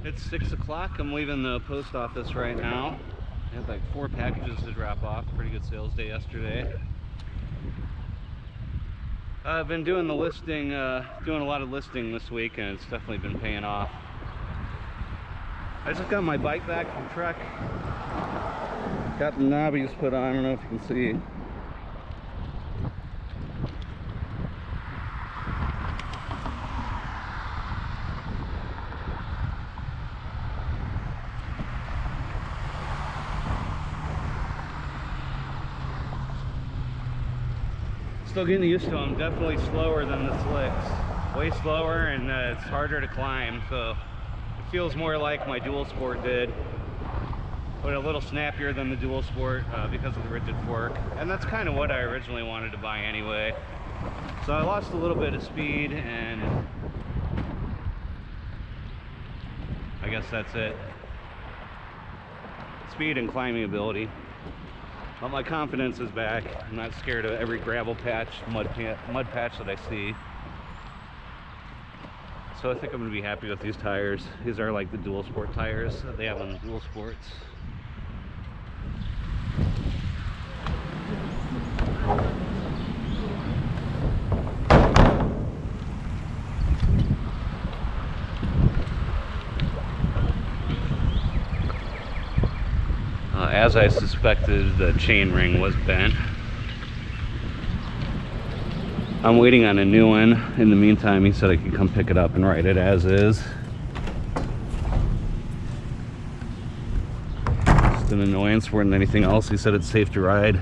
It's 6 o'clock. I'm leaving the post office right now. I had like 4 packages to drop off. Pretty good sales day yesterday. I've been doing the listing, doing a lot of listing this week, and it's definitely been paying off. I just got my bike back from the truck. Got the knobbies put on. I don't know if you can see. Still getting used to them. Definitely slower than the slicks. Way slower, and it's harder to climb, so it feels more like my dual sport did, but a little snappier than the dual sport because of the rigid fork. And that's kind of what I originally wanted to buy anyway. So I lost a little bit of speed, and I guess that's it. Speed and climbing ability. But my confidence is back. I'm not scared of every gravel patch, mud patch that I see. So I think I'm going to be happy with these tires. These are like the dual sport tires that they have on the dual sports. As I suspected, the chain ring was bent. I'm waiting on a new one. In the meantime, he said I could come pick it up and ride it as is. Just an annoyance more than anything else. He said it's safe to ride.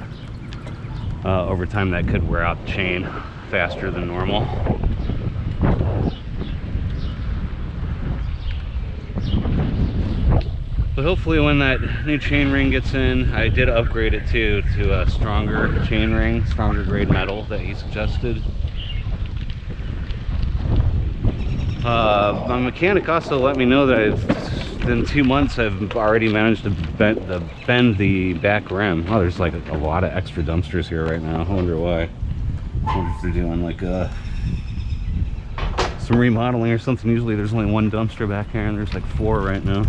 Over time, that could wear out the chain faster than normal. But hopefully when that new chain ring gets in, I did upgrade it too to a stronger chain ring, stronger grade metal that he suggested. My mechanic also let me know that in 2 months I've already managed to bend the back rim. Oh, there's like a lot of extra dumpsters here right now. I wonder why. I wonder if they're doing like some remodeling or something. Usually there's only 1 dumpster back here, and there's like 4 right now.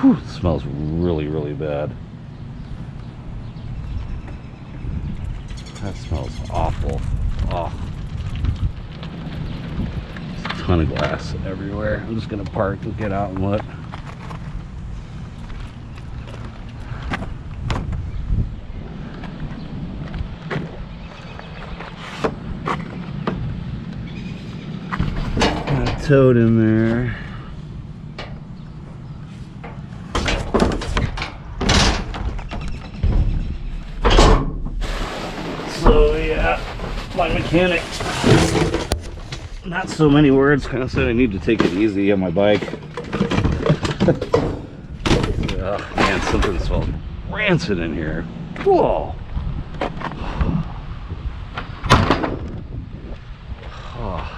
Whew, it smells really, really bad. That smells awful. Oh. There's a ton of glass everywhere. I'm just gonna park and get out and look. Got a toad in there. So yeah, my mechanic, not so many words, kind of said I need to take it easy on my bike. Oh man, something smells rancid in here. Whoa. Oh.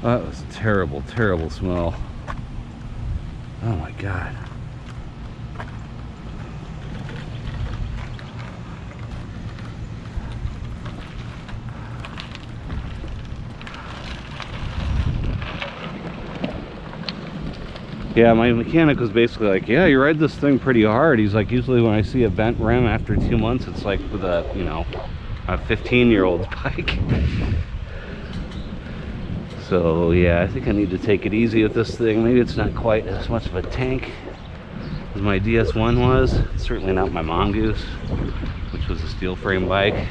That was a terrible, terrible smell. Oh my God. Yeah, my mechanic was basically like, yeah, you ride this thing pretty hard. He's like, usually when I see a bent rim after 2 months, it's like with a, you know, a 15-year-old's bike. So yeah, I think I need to take it easy with this thing. Maybe it's not quite as much of a tank as my DS1 was. It's certainly not my Mongoose, which was a steel frame bike.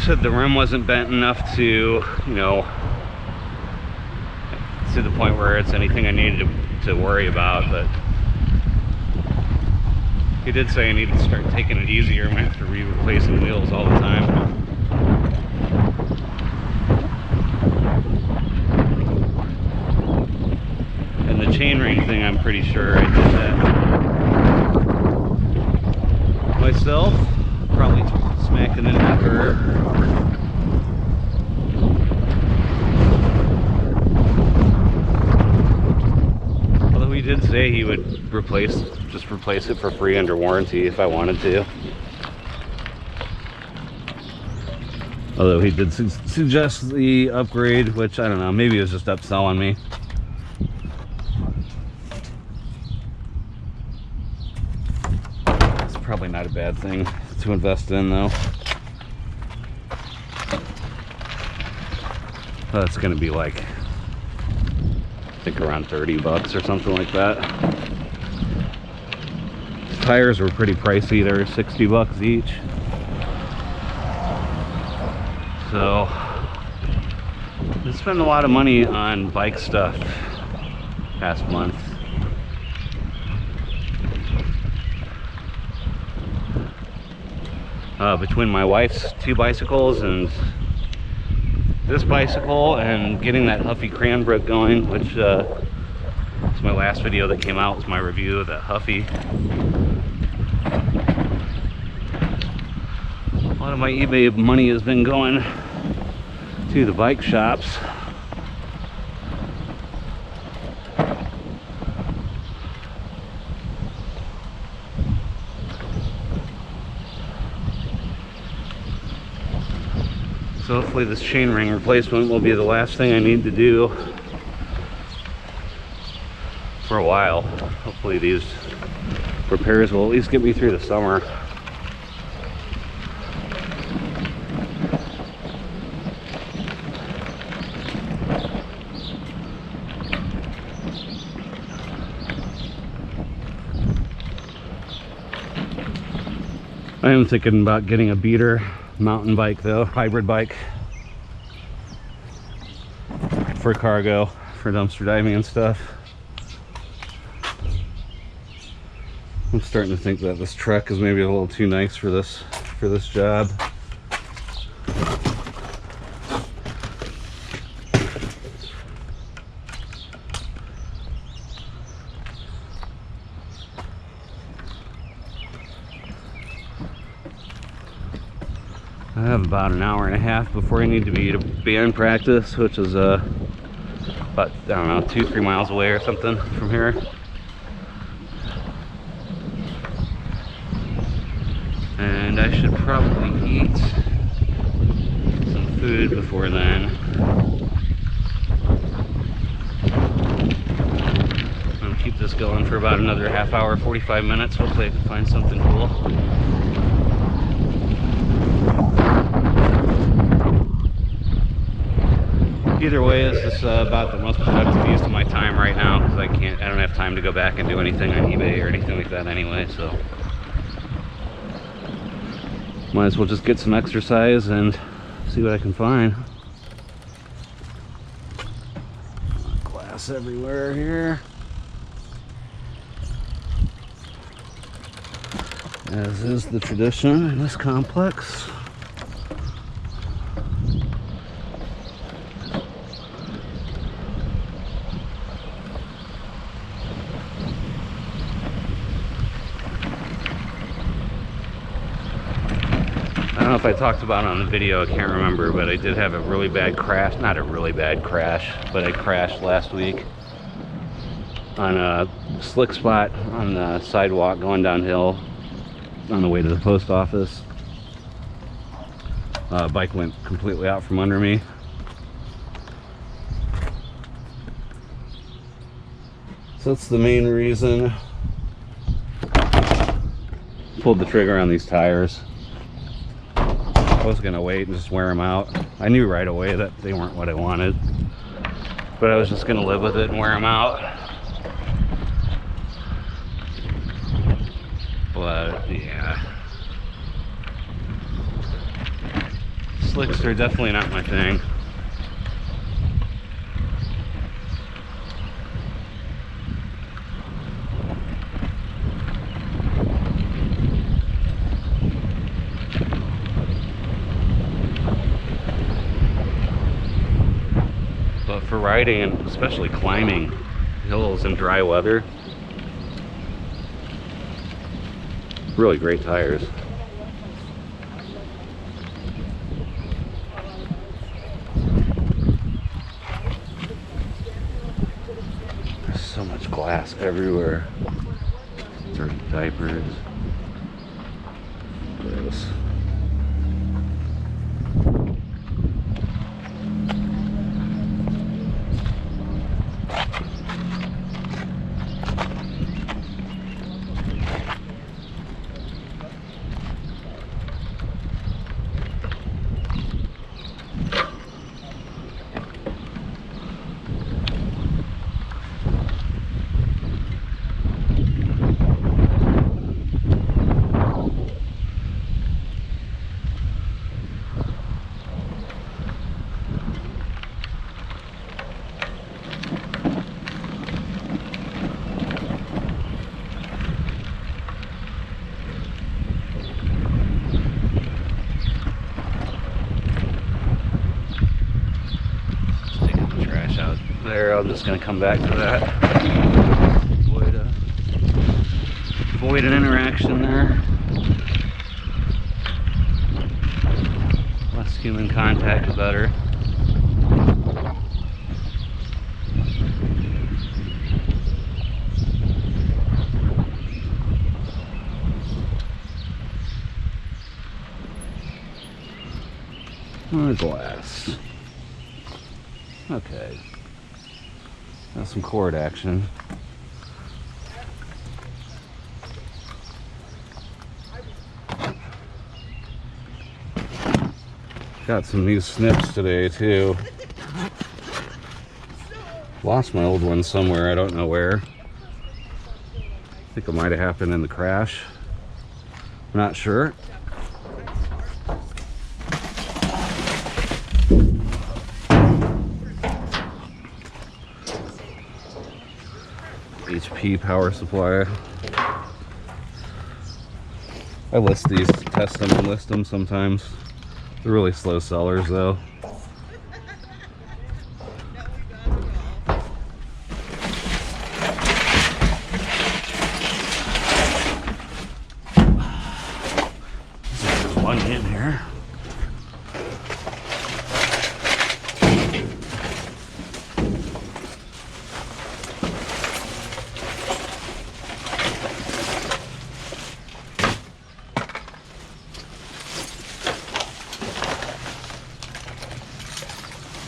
Said the rim wasn't bent enough to, you know, to the point where it's anything I needed to worry about, but he did say I need to start taking it easier. I might have to replacing wheels all the time. pretty sure I did that myself. Probably smacking in that curve. Although he did say he would just replace it for free under warranty if I wanted to. Although he did suggest the upgrade, which I don't know, maybe he was just upselling me. It's probably not a bad thing to invest in though. That's gonna be like, I think around 30 bucks or something like that. The tires were pretty pricey, they were 60 bucks each. So I spent a lot of money on bike stuff past month. Between my wife's 2 bicycles and this bicycle and getting that Huffy Cranbrook going, which is my last video that came out, was my review of that Huffy. A lot of my eBay money has been going to the bike shops. So hopefully this chainring replacement will be the last thing I need to do for a while. Hopefully these repairs will at least get me through the summer. I am thinking about getting a beater mountain bike though, hybrid bike for cargo, for dumpster diving and stuff. I'm starting to think that this truck is maybe a little too nice for this job. I have about an hour and a half before I need to be to band practice, which is about, I don't know, 2-3 miles away or something from here. And I should probably eat some food before then. I'm gonna keep this going for about another half hour, 45 minutes. Hopefully I can find something cool. Either way, this is about the most productive use of my time right now, because I don't have time to go back and do anything on eBay or anything like that anyway, so might as well just get some exercise and see what I can find. Glass everywhere here, as is the tradition in this complex. I don't know if I talked about it on the video, I can't remember, but I did have a really bad crash. Not a really bad crash, but I crashed last week on a slick spot on the sidewalk going downhill on the way to the post office. Bike went completely out from under me. So that's the main reason. Pulled the trigger on these tires. I was gonna wait and just wear them out. I knew right away that they weren't what I wanted, but I was just gonna live with it and wear them out. But yeah, slicks are definitely not my thing. But for riding and especially climbing hills in dry weather, Really great tires. There's so much glass everywhere. Dirty diapers. Gross. There, I'm just going to come back to that. Avoid an interaction there. Less human contact, the better. Oh, glass. Okay. Got some cord action. Got some new snips today too. Lost my old one somewhere, I don't know where. I think it might have happened in the crash. I'm not sure. HP power supply. I list these, test them and list them sometimes. They're really slow sellers though. There's one in here.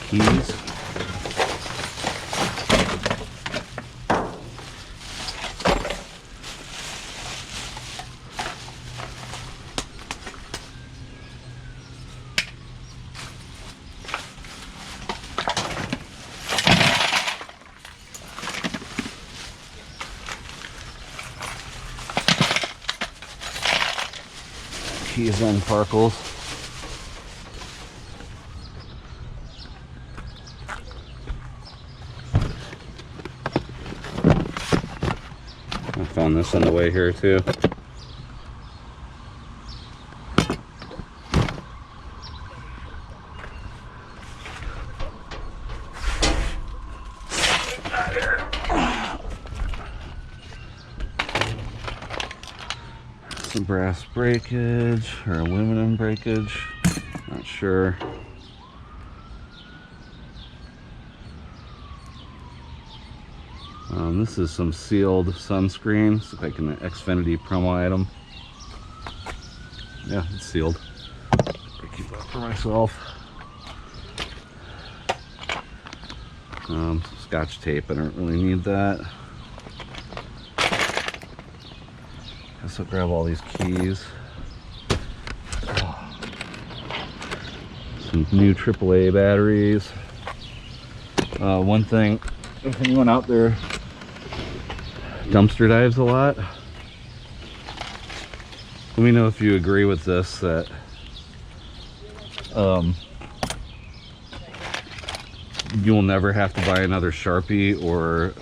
Keys. Keys on Parkles. I found this on the way here too. Some brass breakage or aluminum breakage, not sure. This is some sealed sunscreen. It's like an Xfinity promo item. Yeah, it's sealed. I keep that for myself. Scotch tape, I don't really need that. Guess I'll grab all these keys. Some new AAA batteries. One thing, if anyone out there dumpster dives a lot, let me know if you agree with this, that you'll never have to buy another Sharpie or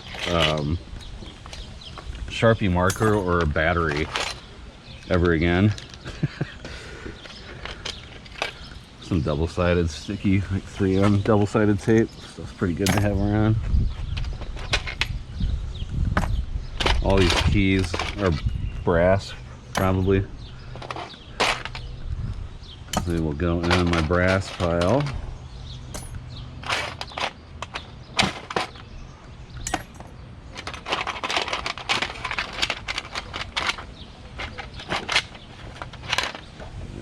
Sharpie marker or a battery ever again. Some double-sided sticky, like 3M double-sided tape. Stuff's pretty good to have around. All these keys are brass probably. They will go in my brass pile.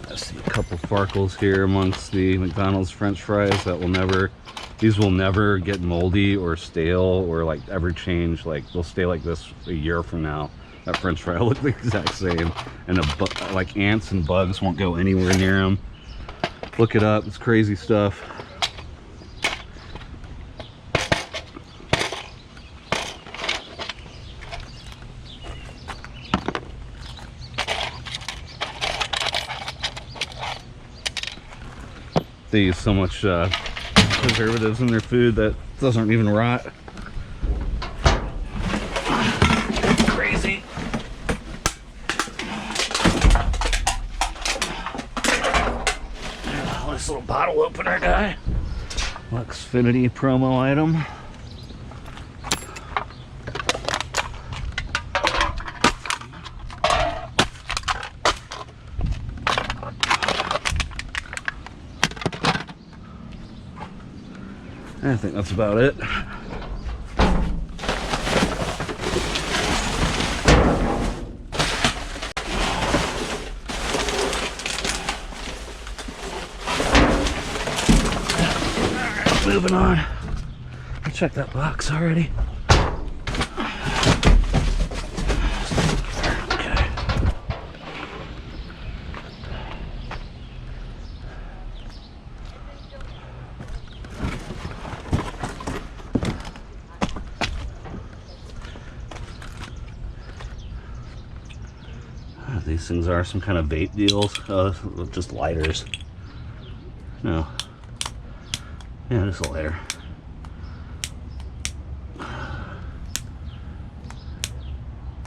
I see a couple Farkles here amongst the McDonald's French fries that will never, these will never get moldy or stale or like ever change. Like they'll stay like this a year from now. That French fry will look the exact same, and like ants and bugs won't go anywhere near them. Look it up, it's crazy stuff. They use so much preservatives in their food that doesn't even rot. Crazy. This little bottle opener guy. Xfinity promo item. I think that's about it. Moving on. I checked that box already. Okay. These things are some kind of vape deals. Just lighters. No. Yeah, just a lighter.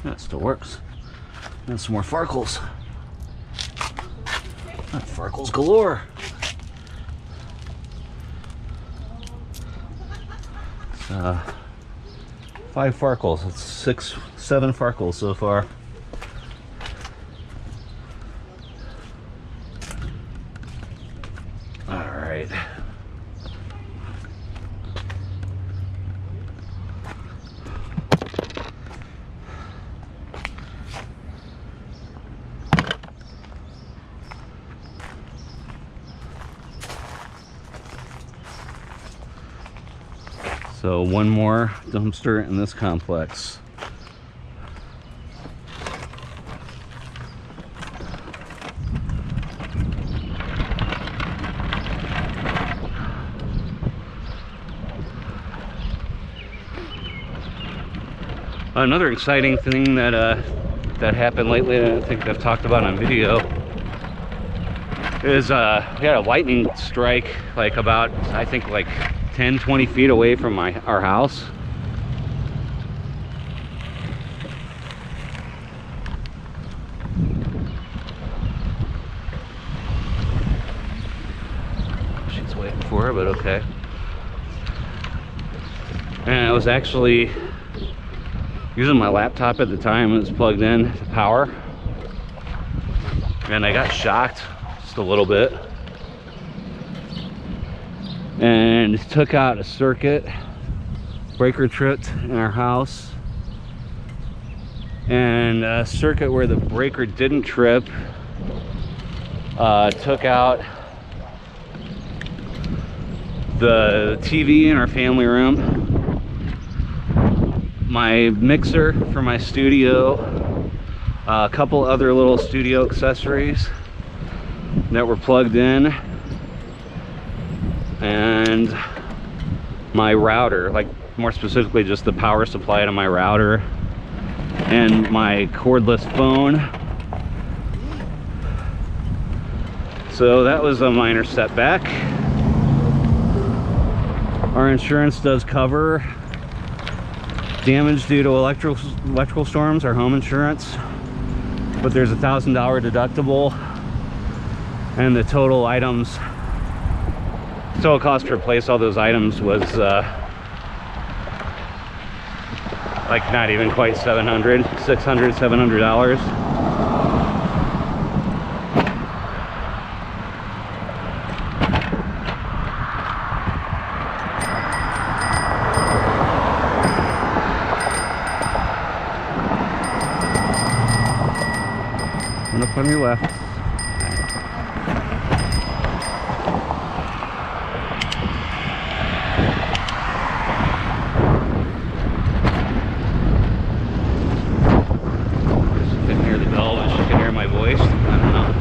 That still works. And some more Farkles. Farkles galore. 5 Farkles. It's 6, 7 Farkles so far. All right. So one more dumpster in this complex. Another exciting thing that that happened lately, I think I've talked about on video, is we had a lightning strike like about, I think like 10-20 feet away from our house. She's waiting for her, but okay. And I was actually using my laptop at the time. It was plugged in to power, and I got shocked just a little bit, and took out a circuit. Breaker tripped in our house, and a circuit where the breaker didn't trip took out the TV in our family room, my mixer for my studio, a couple other little studio accessories that were plugged in, and my router, like more specifically just the power supply to my router, and my cordless phone. So that was a minor setback. Our insurance does cover damage due to electrical storms, our home insurance, but there's a $1,000 deductible, and the total cost to replace all those items was like not even quite $700, $600, $700. Keep on your left. She couldn't hear the bell, but she could hear my voice. I don't know.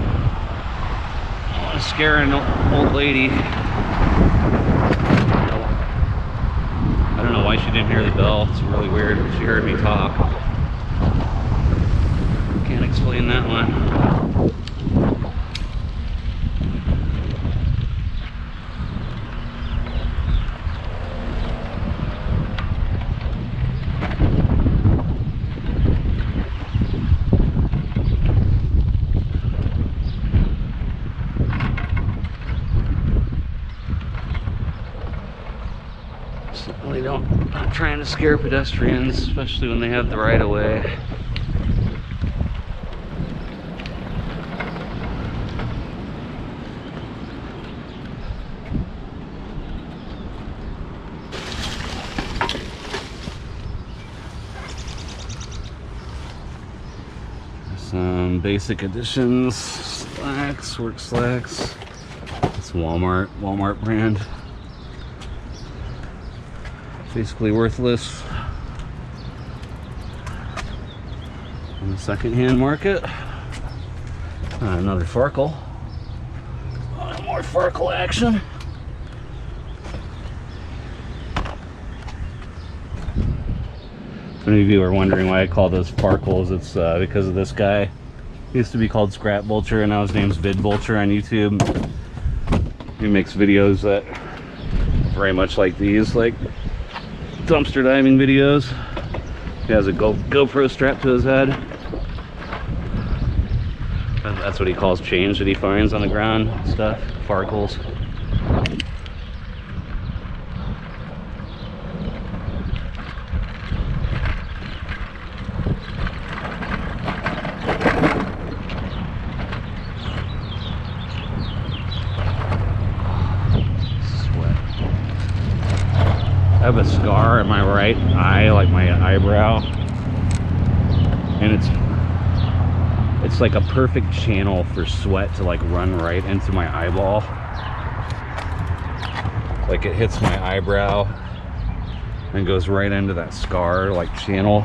I don't want to scare an old lady. I don't know why she didn't hear the bell. It's really weird. She heard me talk. Can't explain that one. Certainly not trying to scare pedestrians, especially when they have the right of way. Some basic additions, slacks, work slacks. It's Walmart brand. Basically worthless on the second-hand market. Another Farkle. More Farkle action. If any of you are wondering why I call those Farkles, it's because of this guy. He used to be called Scrap Vulture, and now his name's Vid Vulture on YouTube. He makes videos that very much like these, like dumpster diving videos. He has a GoPro strapped to his head. That's what he calls change that he finds on the ground and stuff. Farkles. I have a scar in my right eye, like my eyebrow, and it's like a perfect channel for sweat to like run right into my eyeball. Like it hits my eyebrow and goes right into that scar like channel.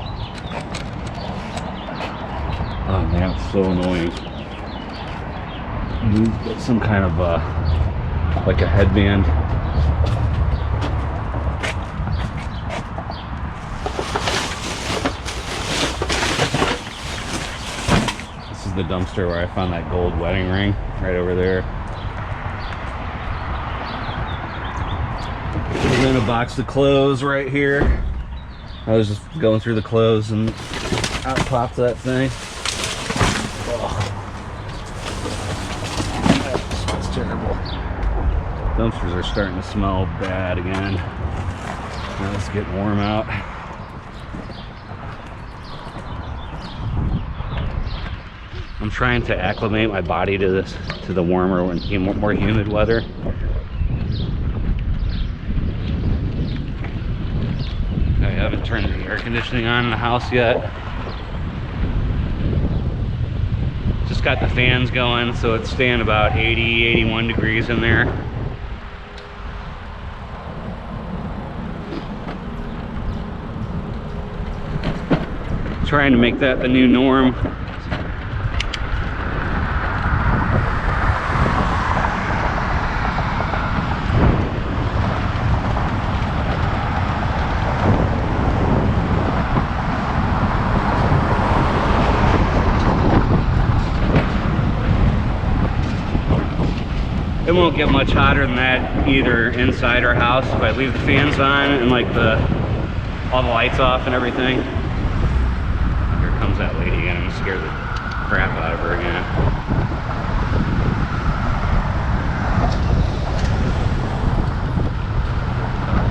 Oh man, it's so annoying. You need to get some kind of like a headband. The dumpster where I found that gold wedding ring, right over there. And then a box of clothes right here. I was just going through the clothes and out popped that thing. Oh. That smells terrible. Dumpsters are starting to smell bad again. Now it's getting warm out. I'm trying to acclimate my body to the warmer and more humid weather. I haven't turned the air conditioning on in the house yet. Just got the fans going, so it's staying about 80, 81 degrees in there. Trying to make that the new norm. It won't get much hotter than that either inside our house if I leave the fans on and like all the lights off and everything. Here comes that lady again. I'm gonna scare the crap out of her again.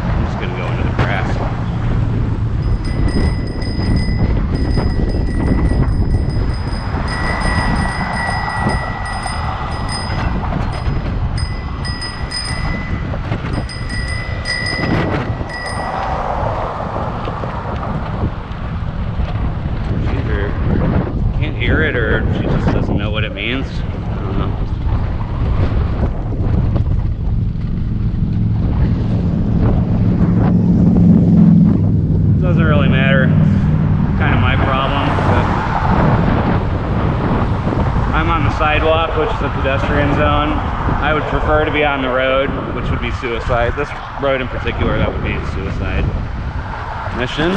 I'm just gonna go into the grass. Hear it, or she just doesn't know what it sidewalk, which is a pedestrian zone. I would prefer to be on the road, which would be suicide. This road in particular, that would be suicide mission.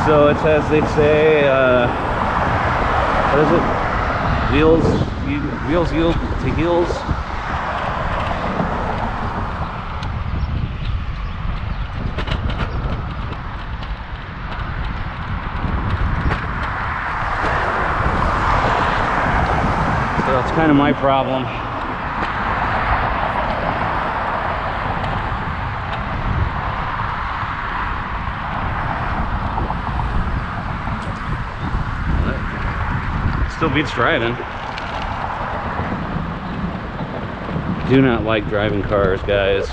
So it's, as they say, what is it? Wheels yield to heels. So that's kind of my problem. Still beats driving. Do not like driving cars, guys.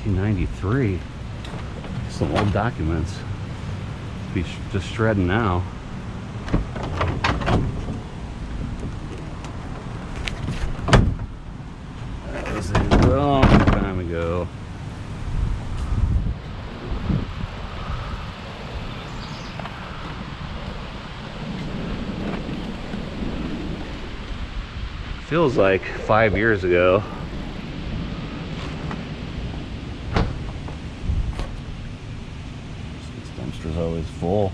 '93. Some old documents. Be just shredding now. That was a long time ago. Feels like 5 years ago. Dumpster's always full.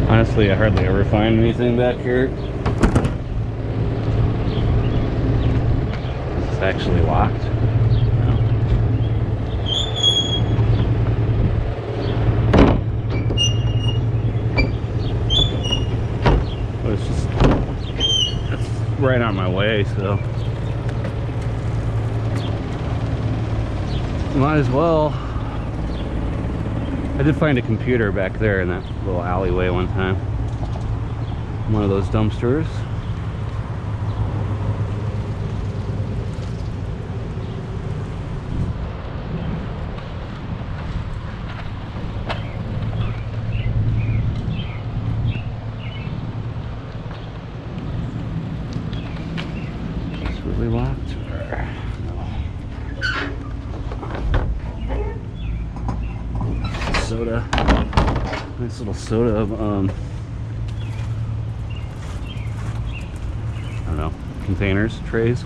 Honestly, I hardly ever find anything back here. It's actually locked. No. But it's just, it's right on my way, so might as well. I did find a computer back there in that little alleyway one time. One of those dumpsters. It's really locked. Soda, nice little soda of I don't know, containers, trays.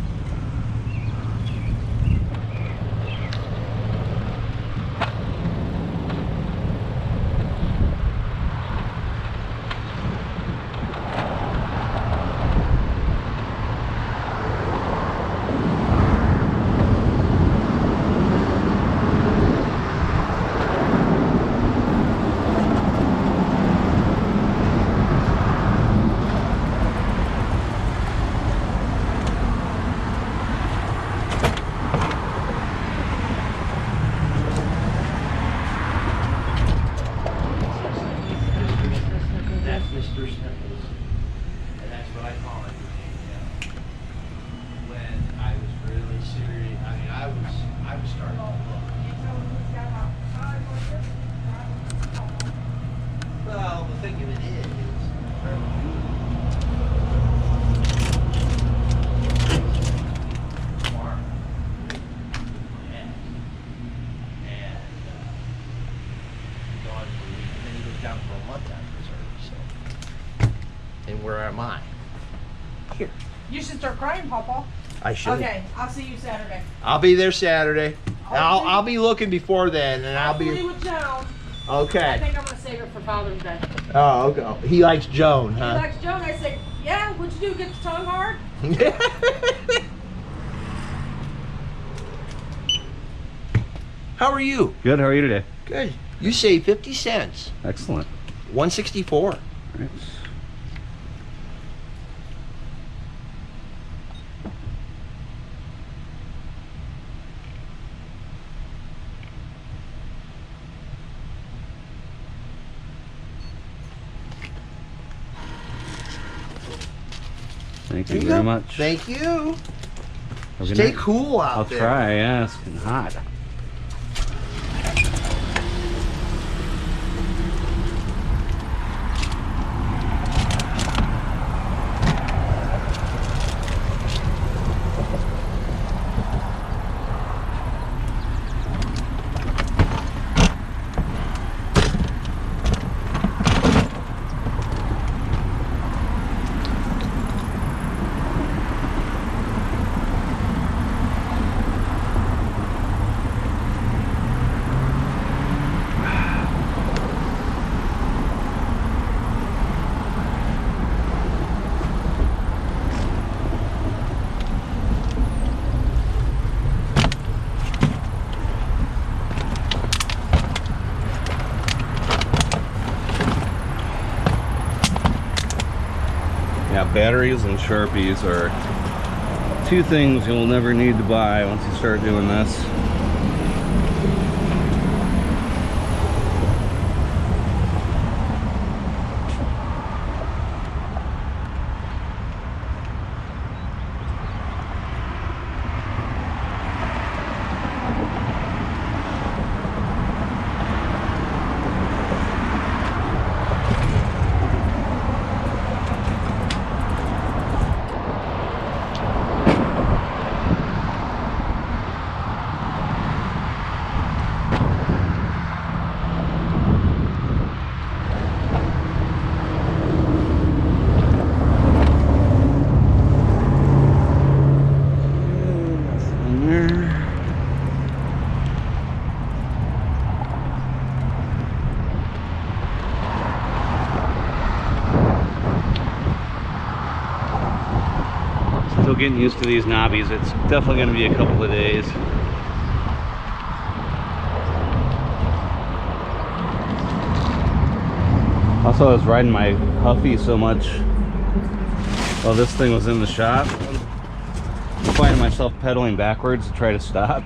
down for a month after surgery. So, and where am I? Here. You should start crying, Papa. I should. Okay, I'll see you Saturday. I'll be there Saturday. I'll be looking before then, and I'll be. with Joan. Okay. I think I'm gonna save it for Father's Day. Oh, okay. He likes Joan, huh? He likes Joan. I say, yeah. What'd you do? Get the tongue hard? How are you? Good, how are you today? Good. You saved 50 cents. Excellent. 164. All right. Thank you very much. Thank you. Have a good Stay night. cool out there. I'll try, yeah, it's getting hot. Yeah, batteries and Sharpies are two things you'll never need to buy once you start doing this. Still getting used to these knobbies. It's definitely going to be a couple of days. Also, I was riding my Huffy so much while this thing was in the shop. I'm finding myself pedaling backwards to try to stop.